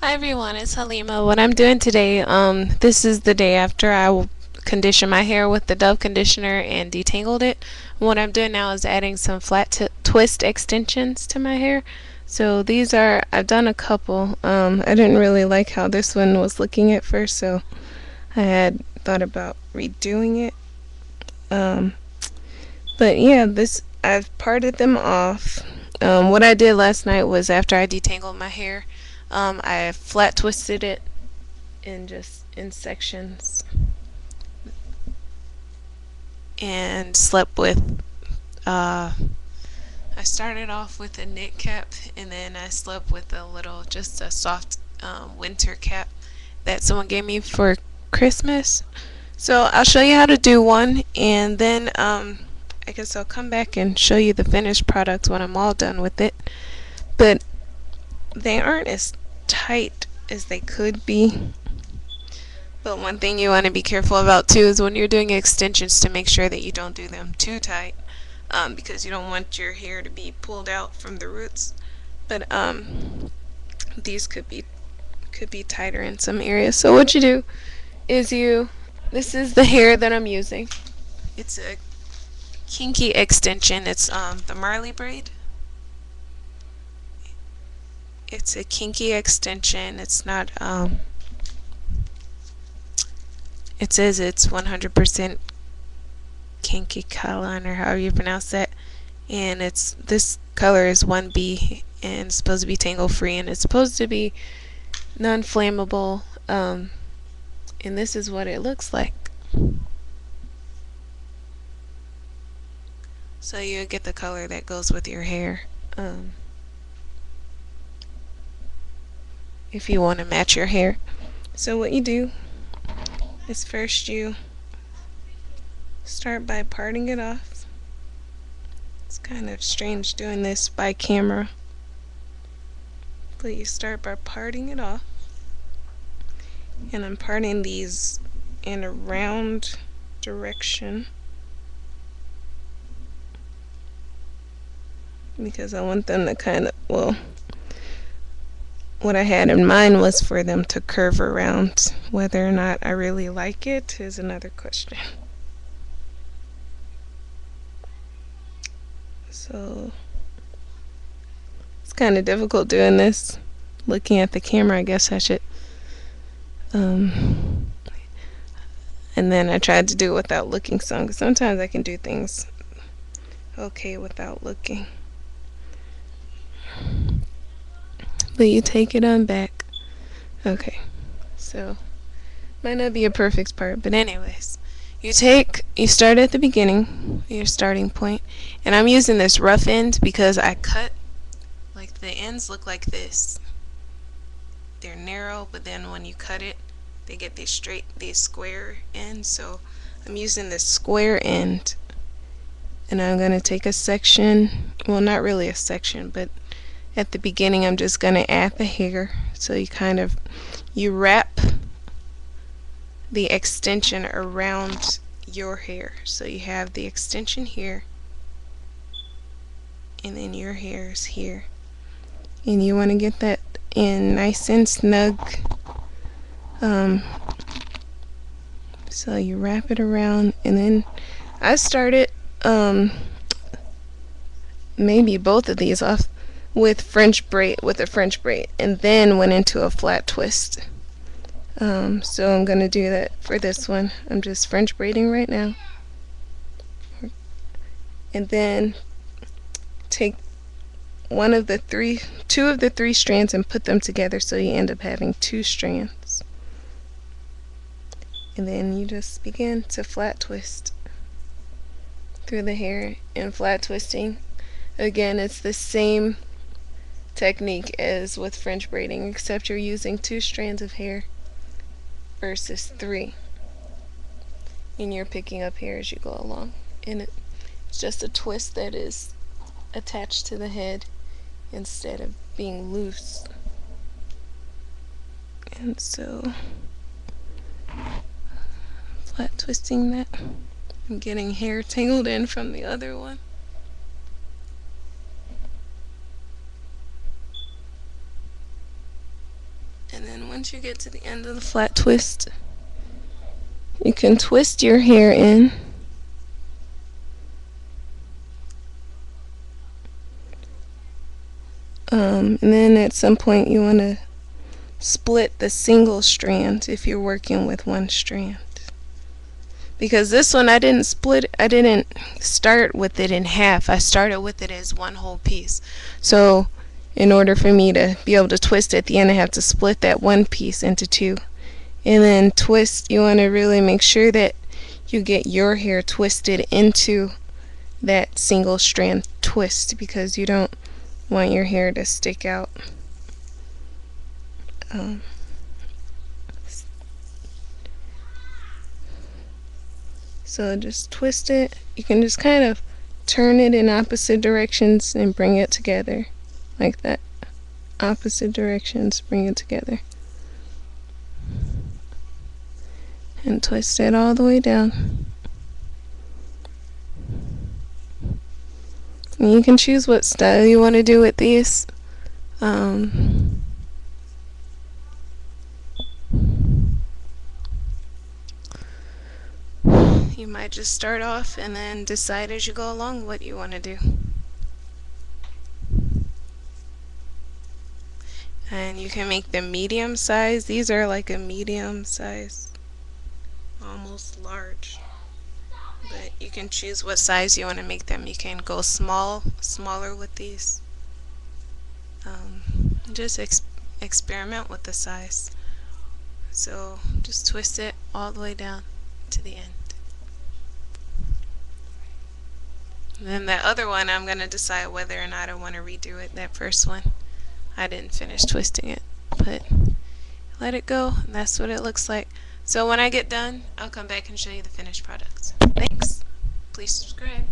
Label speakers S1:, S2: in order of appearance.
S1: Hi everyone, it's Halima. What I'm doing today, this is the day after I conditioned my hair with the Dove conditioner and detangled it. What I'm doing now is adding some flat twist extensions to my hair. So these are, I've done a couple. I didn't really like how this one was looking at first, so I had thought about redoing it. Um, but yeah, I've parted them off. What I did last night was after I detangled my hair, I flat twisted it in sections and slept with uh, I started off with a knit cap and then I slept with just a soft winter cap that someone gave me for Christmas. So I'll show you how to do one, and then I guess I'll come back and show you the finished product when I'm all done with it. But they aren't as tight as they could be. But one thing you want to be careful about too is when you're doing extensions to make sure that you don't do them too tight, because you don't want your hair to be pulled out from the roots. But these could be tighter in some areas. So what you do is this is the hair that I'm using. It's a kinky extension. It's the Marley Braid. It's a kinky extension. It's not it says it's 100% kinky color, or however you pronounce that, and this color is 1B and it's supposed to be tangle free, and it's supposed to be non-flammable, and this is what it looks like. So you get the color that goes with your hair, if you want to match your hair. So what you do is first you start by parting it off. It's kind of strange doing this by camera, but you start by parting it off. And I'm parting these in a round direction because I want them to kind of, well, what I had in mind was for them to curve around. Whether or not I really like it is another question. So it's kind of difficult doing this. Looking at the camera, I guess I should. And then I tried to do it without looking some, because sometimes I can do things okay without looking. But you take it on back. Okay, so might not be a perfect part, but anyways, you start at the beginning, your starting point, and I'm using this rough end because I cut, like, the ends look like this. They're narrow, but then when you cut it, they get these square ends. So I'm using this square end, and I'm gonna take a section, well, not really a section, but at the beginning I'm just gonna add the hair. So you wrap the extension around your hair. So you have the extension here, and then your hair is here, and you want to get that in nice and snug. So you wrap it around, and then I started maybe both of these off with a French braid, and then went into a flat twist. So I'm gonna do that for this one. I'm just French braiding right now, and then take two of the three strands and put them together, so you end up having 2 strands. And then you just begin to flat twist through the hair. And flat twisting, again, it's the same technique as with French braiding, except you're using 2 strands of hair versus 3, and you're picking up hair as you go along, and it's just a twist that is attached to the head instead of being loose. And so flat twisting that, I'm getting hair tangled in from the other one. And then once you get to the end of the flat twist, you can twist your hair in. And then at some point you want to split the single strand if you're working with one strand. Because this one I didn't start with it in half. I started with it as one whole piece. So in order for me to be able to twist at the end, I have to split that one piece into two. And then twist, you want to really make sure that you get your hair twisted into that single strand twist, because you don't want your hair to stick out. So just twist it. You can just kind of turn it in opposite directions and bring it together like that. Opposite directions, bring it together. And twist it all the way down. And you can choose what style you want to do with these. You might just start off and then decide as you go along what you want to do. And you can make them medium size. These are like a medium size, almost large. But you can choose what size you want to make them. You can go smaller with these. Just experiment with the size. So just twist it all the way down to the end. And then that other one, I'm going to decide whether or not I want to redo it. That first one, I didn't finish twisting it, but let it go, and that's what it looks like. So when I get done, I'll come back and show you the finished products. Thanks. Please subscribe.